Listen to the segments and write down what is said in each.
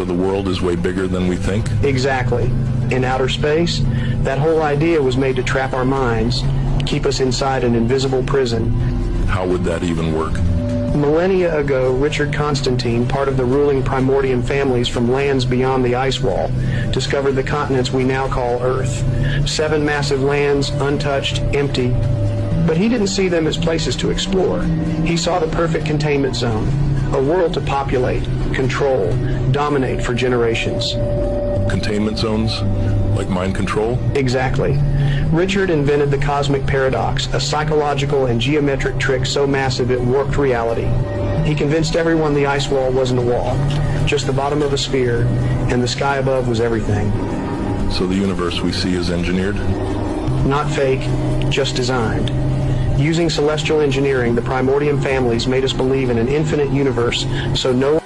So the world is way bigger than we think? Exactly. In outer space, that whole idea was made to trap our minds, keep us inside an invisible prison. How would that even work? Millennia ago, Richard Constantine, part of the ruling Primordian families from lands beyond the ice wall, discovered the continents we now call Earth. 7 massive lands, untouched, empty. But he didn't see them as places to explore. He saw the perfect containment zone, a world to populate, control, dominate for generations. Containment zones? Like mind control? Exactly. Richard invented the cosmic paradox, a psychological and geometric trick so massive it warped reality. He convinced everyone the ice wall wasn't a wall, just the bottom of a sphere, and the sky above was everything. So the universe we see is engineered? Not fake, just designed. Using celestial engineering, the Primordian families made us believe in an infinite universe, so no.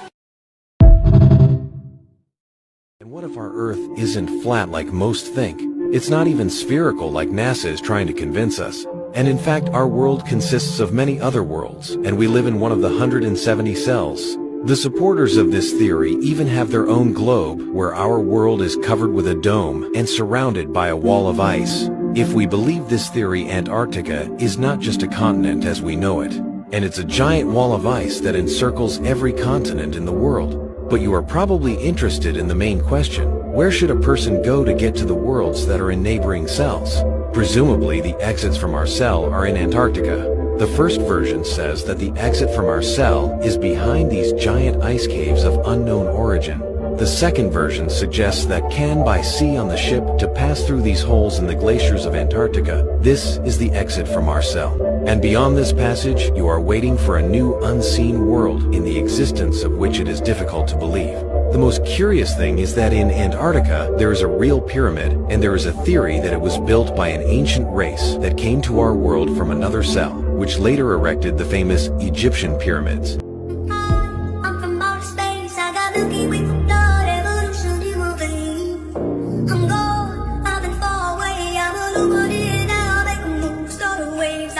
And what if our Earth isn't flat like most think? It's not even spherical like NASA is trying to convince us. And in fact, our world consists of many other worlds, and we live in one of the 170 cells. The supporters of this theory even have their own globe, where our world is covered with a dome and surrounded by a wall of ice. If we believe this theory, Antarctica is not just a continent as we know it, and it's a giant wall of ice that encircles every continent in the world. But you are probably interested in the main question: where should a person go to get to the worlds that are in neighboring cells? Presumably, the exits from our cell are in Antarctica. The first version says that the exit from our cell is behind these giant ice caves of unknown origin. The second version suggests that can by sea on the ship to pass through these holes in the glaciers of Antarctica. This is the exit from our cell. And beyond this passage, you are waiting for a new unseen world in the existence of which it is difficult to believe. The most curious thing is that in Antarctica, there is a real pyramid, and there is a theory that it was built by an ancient race that came to our world from another cell, which later erected the famous Egyptian pyramids.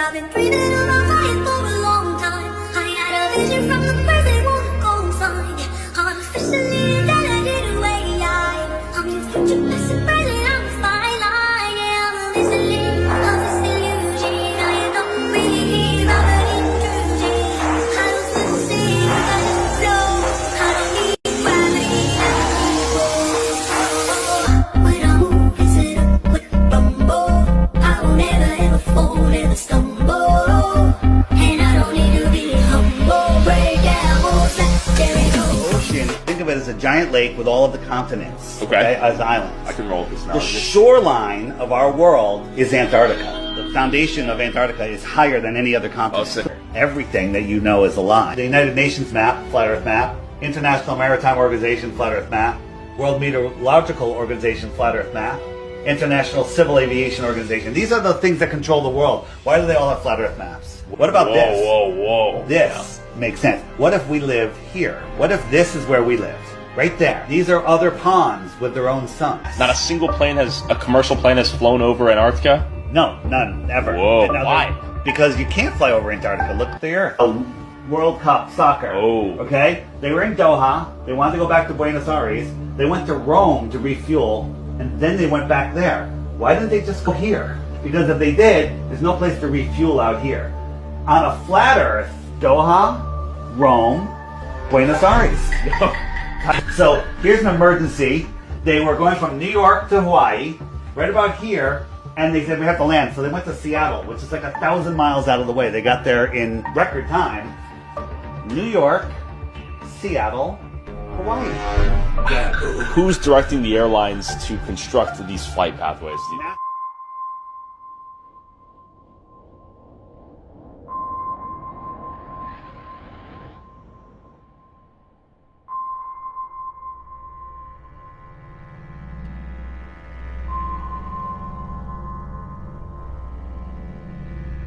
I've been breathing on my mind for a long time. I had a vision from the present, won't go inside. I'm officially delegated away. I'm your future, past and present, I'm a fine line. Yeah, I'm listening of this illusion. I don't really hear about the intrusion. I don't feel the same, I just flow. I don't need gravity, when I move, is it up with a rumble? I will never ever fall, never stumble. Think of it as a giant lake with all of the continents, okay, as islands. I can roll with this now. The shoreline of our world is Antarctica. The foundation of Antarctica is higher than any other continent. Everything that you know is a lie. The United Nations map, Flat Earth map, International Maritime Organization, Flat Earth map, World Meteorological Organization, Flat Earth map, International Civil Aviation Organization. These are the things that control the world. Why do they all have Flat Earth maps? What about this? Whoa. This makes sense. What if we lived here? What if this is where we lived? Right there. These are other ponds with their own suns. Not a commercial plane has flown over Antarctica? No, none, ever. Whoa, why? Because you can't fly over Antarctica. Look at the Earth. World Cup soccer. Oh. Okay? They were in Doha. They wanted to go back to Buenos Aires. They went to Rome to refuel, and then they went back there. Why didn't they just go here? Because if they did, there's no place to refuel out here. On a flat Earth, Doha, Rome, Buenos Aires. So here's an emergency. They were going from New York to Hawaii, right about here, and they said we have to land. So they went to Seattle, which is like 1,000 miles out of the way. They got there in record time. New York, Seattle, Hawaii. Who's directing the airlines to construct these flight pathways?